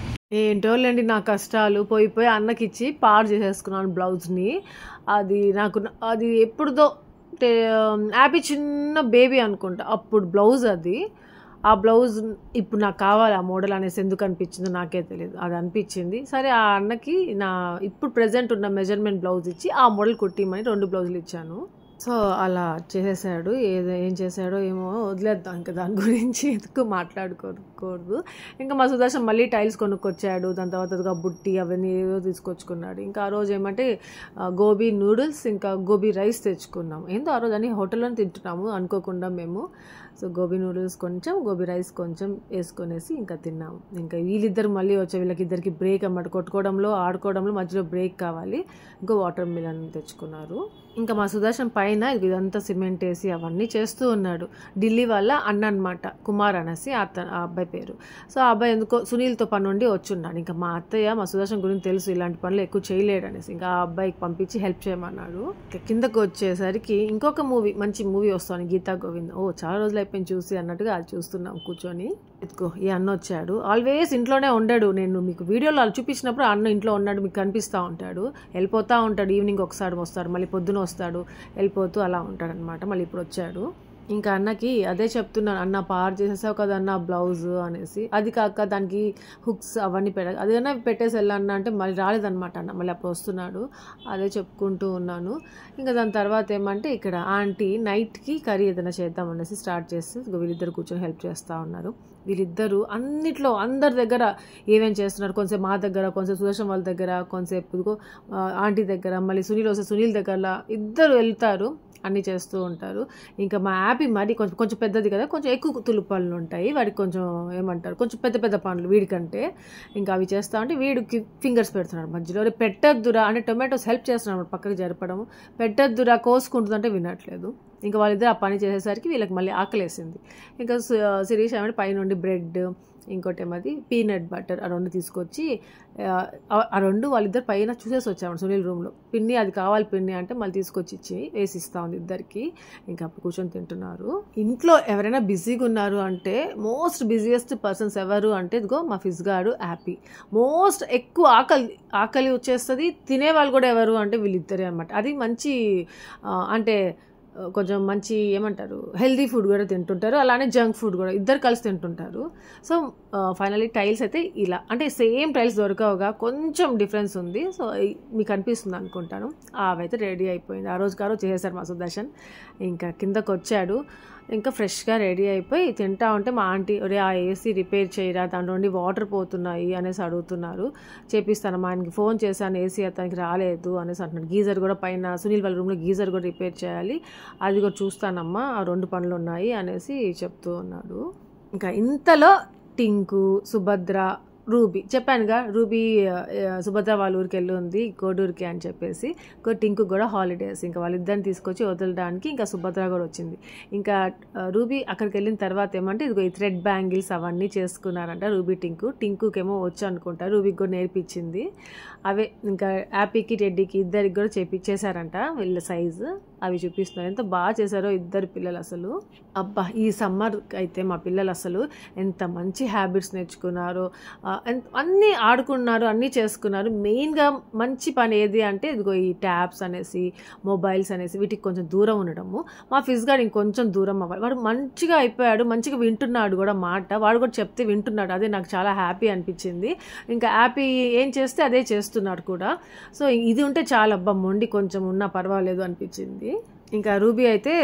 ఏంటోలేండి నా కష్టాలు. పోయి అన్నకి ఇచ్చి పాడు చేసేసుకున్నాను బ్లౌజ్ని. అది నాకు అది ఎప్పుడుదో హ్యాపీ చిన్న బేబీ అనుకుంటా అప్పుడు బ్లౌజ్ అది. ఆ బ్లౌజ్ ఇప్పుడు నాకు కావాలి ఆ మోడల్ అనేసి ఎందుకు అనిపించిందో నాకే తెలియదు, అది అనిపించింది. సరే ఆ అన్నకి నా ఇప్పుడు ప్రెజెంట్ ఉన్న మెజర్మెంట్ బ్లౌజ్ ఇచ్చి ఆ మోడల్ కుట్టిమని 2 బ్లౌజులు ఇచ్చాను. సో అలా చేసేసాడు. ఏం చేశాడో ఏమో వదిలేద్దాం, ఇంకా దాని గురించి ఎందుకు మాట్లాడుకోకూడదు. ఇంకా మా సుదర్శన్ మళ్ళీ టైల్స్ కొనుక్కొచ్చాడు. దాని తర్వాత బుట్టి అవన్నీ ఏదో తీసుకొచ్చుకున్నాడు. ఇంకా ఆ రోజు ఏమంటే గోబీ నూడిల్స్ ఇంకా గోబీ రైస్ తెచ్చుకున్నాం. ఏందో ఆ రోజు అని హోటల్లోనే తింటున్నాము అనుకోకుండా మేము. సో గోబీ నూడిల్స్ కొంచెం, గోబీ రైస్ కొంచెం వేసుకొనేసి ఇంకా తిన్నాము. ఇంకా వీళ్ళిద్దరు మళ్ళీ వచ్చే, వీళ్ళకిద్దరికి బ్రేక్ అన్నమాట, కొట్టుకోవడంలో ఆడుకోవడంలో మధ్యలో బ్రేక్ కావాలి. ఇంకో వాటర్ మిలన్ తెచ్చుకున్నారు. ఇంకా మా సుదర్శన్ పైన ఇదంతా సిమెంట్ వేసి అవన్నీ చేస్తూ ఉన్నాడు. ఢిల్లీ వాళ్ళ అన్న అనమాట, కుమార్ అనేసి ఆ అబ్బాయి పేరు. సో ఆ అబ్బాయి ఎందుకో సునీల్తో పని ఉండి వచ్చున్నాడు. ఇంకా మా అత్తయ్య మా సుదర్శన్ గురించి తెలుసు ఇలాంటి పనులు ఎక్కువ చేయలేడు అనేసి ఇంకా ఆ అబ్బాయికి పంపించి హెల్ప్ చేయమన్నాడు. కిందకు వచ్చేసరికి ఇంకొక మూవీ, మంచి మూవీ వస్తాను, గీతా గోవింద్. ఓ చాలా రోజులు అయిపోయింది చూసి అన్నట్టుగా అది చూస్తున్నాం కూర్చొని. ఎత్తుకో ఈ అన్న వచ్చాడు. ఆల్వేస్ ఇంట్లోనే ఉండాడు. నేను మీకు వీడియోలో అలా చూపించినప్పుడు అన్న ఇంట్లో ఉన్నాడు మీకు కనిపిస్తూ ఉంటాడు. వెళ్ళిపోతూ ఉంటాడు, ఈవినింగ్ ఒకసారి వస్తాడు, మళ్ళీ పొద్దున వస్తాడు, వెళ్ళిపోతూ అలా ఉంటాడు అనమాట. మళ్ళీ ఇప్పుడు వచ్చాడు. ఇంకా అన్నకి అదే చెప్తున్నాను, అన్న పార్ చేసేసావు కదా అన్న బ్లౌజ్ అనేసి. అది కాక దానికి హుక్స్ అవన్నీ అదేనా పెట్టేసి వెళ్ళాను అంటే మళ్ళీ రాలేదన్నమాట అన్న. మళ్ళీ అప్పుడు వస్తున్నాడు, అదే చెప్పుకుంటూ ఉన్నాను. ఇంకా దాని తర్వాత ఏమంటే ఇక్కడ ఆంటీ నైట్కి కర్రీ ఏదైనా చేద్దాం అనేసి స్టార్ట్ చేస్తే వీళ్ళిద్దరు కూర్చొని హెల్ప్ చేస్తూ ఉన్నారు. వీళ్ళిద్దరూ అన్నిట్లో అందరి దగ్గర ఏమేమి చేస్తున్నారు, కొంచెం మా దగ్గర, కొంచెం సుదర్శన్ వాళ్ళ దగ్గర, కొంచెంసేపు ఆంటీ దగ్గర, మళ్ళీ సునీల్ వస్తే సునీల్ దగ్గర, ఇద్దరు వెళ్తారు, అన్నీ చేస్తూ ఉంటారు. ఇంకా మా యాపీ మరి కొంచెం పెద్దది కదా, కొంచెం ఎక్కువ తులు పనులు ఉంటాయి వాడికి, కొంచెం ఏమంటారు కొంచెం పెద్ద పనులు వీడికంటే. ఇంకా అవి చేస్తా ఉంటే వీడికి ఫింగర్స్ పెడుతున్నాడు మధ్యలో. పెట్టద్దురా అంటే టొమాటోస్ హెల్ప్ చేస్తున్నాడు పక్కకి జరపడం, పెట్టద్దురా కోసుకుంటుందంటే వినట్లేదు. ఇంకా వాళ్ళిద్దరు ఆ పని చేసేసరికి వీళ్ళకి మళ్ళీ ఆకలేసింది. ఇంకా శిరీష్ ఏమంటే పైనుండి బ్రెడ్, ఇంకోటి ఏమది పీనట్ బటర్, ఆ 2 తీసుకొచ్చి ఆ 2 వాళ్ళిద్దరు పైన చూసేసి వచ్చామండి సునీల్ రూమ్లో. పిన్ని అది కావాలి పిన్ని అంటే మళ్ళీ తీసుకొచ్చి ఇచ్చి వేసిస్తా ఉంది ఇద్దరికి. ఇంకా అప్పుడు కూర్చొని తింటున్నారు. ఇంట్లో ఎవరైనా బిజీగా ఉన్నారు అంటే మోస్ట్ బిజియెస్ట్ పర్సన్స్ ఎవరు అంటే ఇదిగో మా ఫిజ్గాడు హ్యాపీ. మోస్ట్ ఎక్కువ ఆకలి వచ్చేస్తుంది. తినేవాళ్ళు కూడా ఎవరు అంటే వీళ్ళిద్దరే అనమాట. అది మంచి అంటే కొంచెం మంచి ఏమంటారు హెల్దీ ఫుడ్ కూడా తింటుంటారు, అలానే జంక్ ఫుడ్ కూడా ఇద్దరు కలిసి తింటుంటారు. సో ఫైనలీ టైల్స్ అయితే ఇలా అంటే సేమ్ టైల్స్ దొరకవుగా, కొంచెం డిఫరెన్స్ ఉంది. సో మీకు అనిపిస్తుంది అనుకుంటాను. అవైతే రెడీ అయిపోయింది. ఆ రోజు చేసేసారు మా సుదర్శన్. ఇంకా కిందకు వచ్చాడు, ఇంకా ఫ్రెష్గా రెడీ అయిపోయి తింటా ఉంటే మా ఆంటీ ఒరే ఆ ఏసీ రిపేర్ చేయరా, దాంట్లో నుండి వాటర్ పోతున్నాయి అనేసి అడుగుతున్నారు. చేపిస్తాను మా ఆయనకి ఫోన్ చేశాను, ఏసీ అతనికి రాలేదు అనేసి అంటున్నాడు. గీజర్ కూడా పైన సునీల్ వాళ్ళ రూమ్లో గీజర్ కూడా రిపేర్ చేయాలి, అది కూడా చూస్తానమ్మా, ఆ 2 పనులు ఉన్నాయి అనేసి చెప్తూ ఉన్నాడు. ఇంకా ఇంతలో టింకు, సుభద్ర, రూబీ చెప్పానుగా, రూబీ సుభద్ర వాళ్ళ ఊరికి వెళ్ళి ఉంది కోడూరుకి అని చెప్పేసి. టింకు కూడా హాలిడేస్, ఇంకా వాళ్ళిద్దరిని తీసుకొచ్చి వదలడానికి ఇంకా సుభద్ర కూడా వచ్చింది. ఇంకా రూబీ అక్కడికి వెళ్ళిన తర్వాత ఏమంటే ఇదిగో ఈ థ్రెడ్ బ్యాంగిల్స్ అవన్నీ చేసుకున్నారంట టింకుకేమో వచ్చు అనుకుంటా, రూబీకి కూడా నేర్పించింది. అవే ఇంకా హ్యాపీకి టెడ్డీకి ఇద్దరికి కూడా చేశారంట వీళ్ళ సైజు. అవి చూపిస్తున్నారు, ఎంత బాగా చేశారో ఇద్దరు పిల్లలు అసలు. అబ్బా ఈ సమ్మర్ అయితే మా పిల్లలు అసలు ఎంత మంచి హ్యాబిట్స్ నేర్చుకున్నారో, అన్నీ ఆడుకున్నారు, అన్నీ చేసుకున్నారు. మెయిన్గా మంచి పని ఏది అంటే ఇదిగో ఈ ట్యాబ్స్ అనేసి, మొబైల్స్ అనేసి వీటికి కొంచెం దూరం ఉండడము. మా ఫిజ్గాడు ఇంకొంచెం దూరం అవ్వాలి. వాడు మంచిగా అయిపోయాడు, మంచిగా వింటున్నాడు కూడా మాట, వాడు కూడా చెప్తే వింటున్నాడు. అదే నాకు చాలా హ్యాపీ అనిపించింది. ఇంకా హ్యాపీ ఏం చేస్తే అదే చేస్తున్నాడు కూడా. సో ఇది ఉంటే చాలా అబ్బా మొండి కొంచెం ఉన్నా పర్వాలేదు అనిపించింది. ఇంకా రూబీ అయితే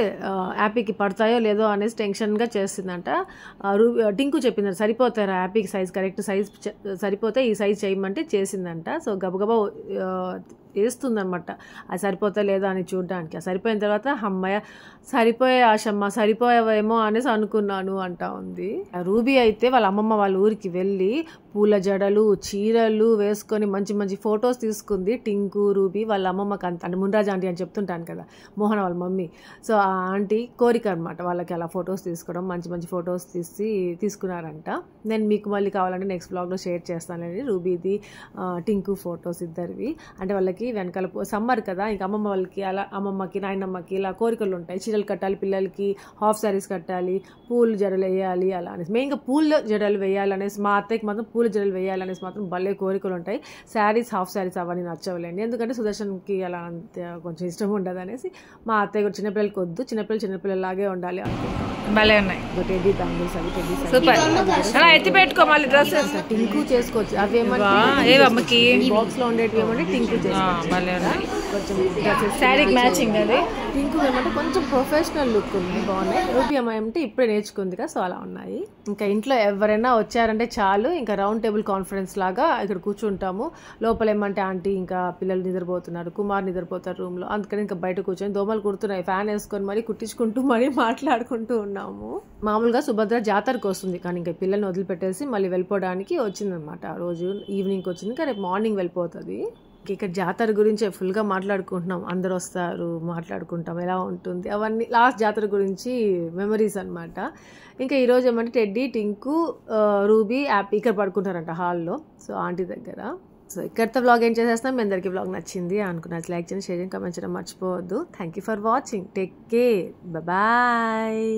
యాపీకి పడతాయో లేదో అనేసి టెన్షన్గా చేస్తుందంట. టింకు చెప్పింది సరిపోతారా యాపీకి సైజ్ కరెక్ట్ సైజ్ సరిపోతే ఈ సైజ్ చేయమంటే చేసిందంట. సో గబగబా వేస్తుందనమాట అది సరిపోతా లేదా అని చూడడానికి. సరిపోయిన తర్వాత అమ్మాయ సరిపోయే ఆశమ్మ సరిపోయావేమో అనేసి అనుకున్నాను అంటా ఉంది. రూబీ అయితే వాళ్ళ అమ్మమ్మ వాళ్ళ ఊరికి వెళ్ళి పూల జడలు చీరలు వేసుకొని మంచి మంచి ఫొటోస్ తీసుకుంది. టింకు రూబీ వాళ్ళ అమ్మమ్మకి అంత అంటే మున్రాజ్ ఆంటీ అని చెప్తుంటాను కదా, మోహన వాళ్ళ మమ్మీ. సో ఆ ఆంటీ కోరిక అనమాట వాళ్ళకి అలా ఫొటోస్ తీసుకోవడం, మంచి మంచి ఫొటోస్ తీసుకున్నారంట. నేను మీకు మళ్ళీ కావాలంటే నెక్స్ట్ బ్లాగ్లో షేర్ చేస్తానండి రూబీది టింకు ఫొటోస్ ఇద్దరివి. అంటే వాళ్ళకి వెనకాల సమ్మర్ కదా, ఇంకా అమ్మమ్మ వాళ్ళకి అలా అమ్మమ్మకి నాయనమ్మకి ఇలా కోరికలు ఉంటాయి. చీరలు కట్టాలి, పిల్లలకి హాఫ్ శారీస్ కట్టాలి, పూలు జడలు వేయాలి అలా అనేసి. మెయిన్గా పూల జడలు వేయాలనేసి మా అత్తయ్యకి మాత్రం పూల జడలు వేయాలనేసి మాత్రం భలే కోరికలు ఉంటాయి. శారీస్ హాఫ్ శారీస్ అవన్నీ నచ్చవులేండి, ఎందుకంటే సుదర్శన్కి అలా అంత కొంచెం ఇష్టం ఉండదు అనేసి. మా అత్తయ్య కూడా చిన్నపిల్లలకి వద్దు, చిన్నపిల్లలాగే ఉండాలి అనుకుంటాం. భలే ఉన్నాయి టెడ్డీ బ్యాంగిల్స్ అవి టెడ్డీ సూపర్. ఎత్తి పెట్టుకో మళ్ళీ డ్రెస్సెస్ టింకు చేసుకోవచ్చు. అవి అమ్మకి బాక్స్ లో ఉండేటివి ఏమంటే టింకు కొంచెం శారీకి మ్యాచింగ్ అది. టింకు ఏమంటే కొంచెం ప్రొఫెషనల్ లుక్ ఉంది, బాగున్నాయి. రూపీ ఏమంటే ఇప్పుడే నేర్చుకుంది కదా, సో అలా ఉన్నాయి. ఇంకా ఇంట్లో ఎవరైనా వచ్చారంటే చాలు ఇంకా రౌండ్ టేబుల్ కాన్ఫరెన్స్ లాగా ఇక్కడ కూర్చుంటాము. లోపల ఏమంటే ఆంటీ ఇంకా పిల్లలు నిద్రపోతున్నారు, కుమార్ నిద్రపోతారు రూమ్ లో, అందుకని ఇంకా బయట కూర్చొని దోమలు కుడుతున్నాయి, ఫ్యాన్ వేసుకొని మరీ కుట్టించుకుంటూ మరీ మాట్లాడుకుంటూ ఉన్నాము. మామూలుగా సుభద్ర జాతరకు వస్తుంది కానీ ఇంకా పిల్లల్ని వదిలిపెట్టేసి మళ్ళీ వెళ్ళిపోవడానికి వచ్చిందనమాట. ఆ రోజు ఈవినింగ్కి వచ్చింది కానీ రేపు మార్నింగ్ వెళ్ళిపోతుంది. ఇక్కడ జాతర గురించి ఫుల్గా మాట్లాడుకుంటున్నాం, అందరు వస్తారు మాట్లాడుకుంటాం ఎలా ఉంటుంది అవన్నీ. లాస్ట్ జాతర గురించి మెమరీస్ అనమాట. ఇంకా ఈరోజు ఏమంటే టెడ్డీ టింకు రూబీ యాపీ ఇక్కడ పడుకుంటారంట హాల్లో, సో ఆంటీ దగ్గర. సో ఇక్కడితో వ్లాగ్ ఏం చేసేస్తాం. మీ అందరికీ వ్లాగ్ నచ్చింది అనుకున్నా లైక్ చేయండి, షేర్ చేయండి, కామెంట్ చేయడం మర్చిపోవద్దు. Thank you for watching. Take care, bye.